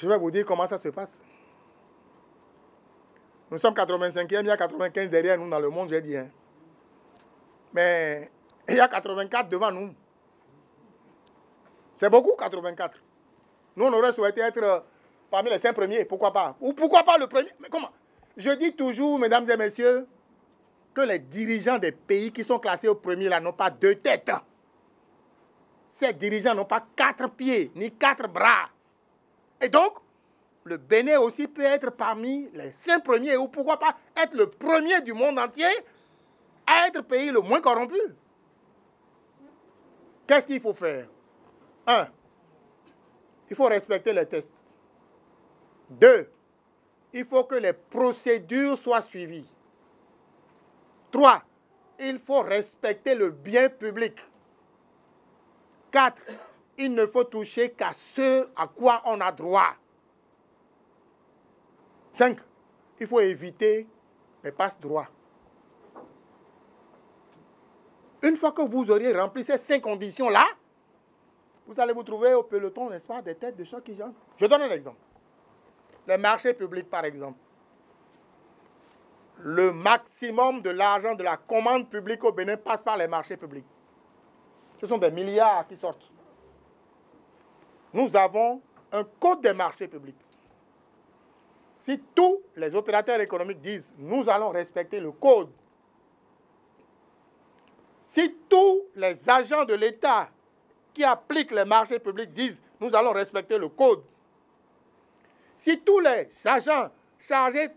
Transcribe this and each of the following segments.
Je vais vous dire comment ça se passe. Nous sommes 85e, il y a 95 derrière nous dans le monde, j'ai dit. Hein. Mais il y a 84 devant nous. C'est beaucoup, 84. Nous, on aurait souhaité être parmi les 5 premiers, pourquoi pas? Ou pourquoi pas le premier? Mais comment? Je dis toujours, mesdames et messieurs, que les dirigeants des pays qui sont classés au premier là n'ont pas 2 têtes. Ces dirigeants n'ont pas 4 pieds, ni 4 bras. Et donc, le Bénin aussi peut être parmi les 5 premiers, ou pourquoi pas être le premier du monde entier à être pays le moins corrompu. Qu'est-ce qu'il faut faire? 1. Il faut respecter les tests. 2. Il faut que les procédures soient suivies. 3. Il faut respecter le bien public. 4. Il ne faut toucher qu'à ce à quoi on a droit. 5. Il faut éviter les passe-droits. Une fois que vous auriez rempli ces 5 conditions-là, vous allez vous trouver au peloton, n'est-ce pas, des têtes de choc qui jonglent. Je donne un exemple. Les marchés publics, par exemple. Le maximum de l'argent de la commande publique au Bénin passe par les marchés publics. Ce sont des milliards qui sortent. Nous avons un code des marchés publics. Si tous les opérateurs économiques disent « nous allons respecter le code », si tous les agents de l'État qui appliquent les marchés publics disent « nous allons respecter le code », si tous les agents chargés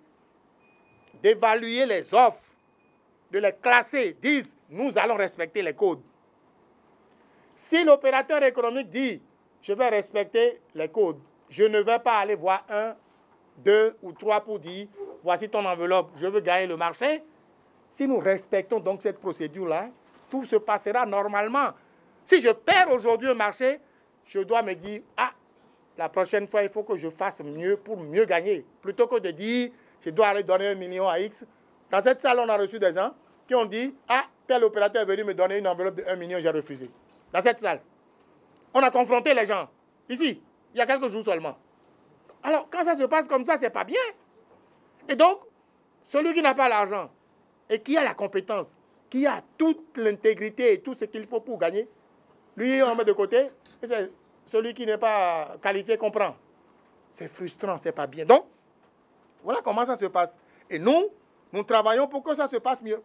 d'évaluer les offres, de les classer, disent « nous allons respecter les codes », si l'opérateur économique dit « je vais respecter les codes », je ne vais pas aller voir 1, 2 ou 3 pour dire « voici ton enveloppe, je veux gagner le marché ». Si nous respectons donc cette procédure-là, tout se passera normalement. Si je perds aujourd'hui un marché, je dois me dire « ah, la prochaine fois, il faut que je fasse mieux pour mieux gagner ». Plutôt que de dire « je dois aller donner 1 million à X ». Dans cette salle, on a reçu des gens qui ont dit « ah, tel opérateur est venu me donner une enveloppe de 1 million, j'ai refusé ». Dans cette salle. On a confronté les gens. Ici, il y a quelques jours seulement. Alors, quand ça se passe comme ça, c'est pas bien. Et donc, celui qui n'a pas l'argent et qui a la compétence, qui a toute l'intégrité et tout ce qu'il faut pour gagner, lui, on met de côté, et c'est celui qui n'est pas qualifié qu'on prend. C'est frustrant, c'est pas bien. Donc, voilà comment ça se passe. Et nous, nous travaillons pour que ça se passe mieux.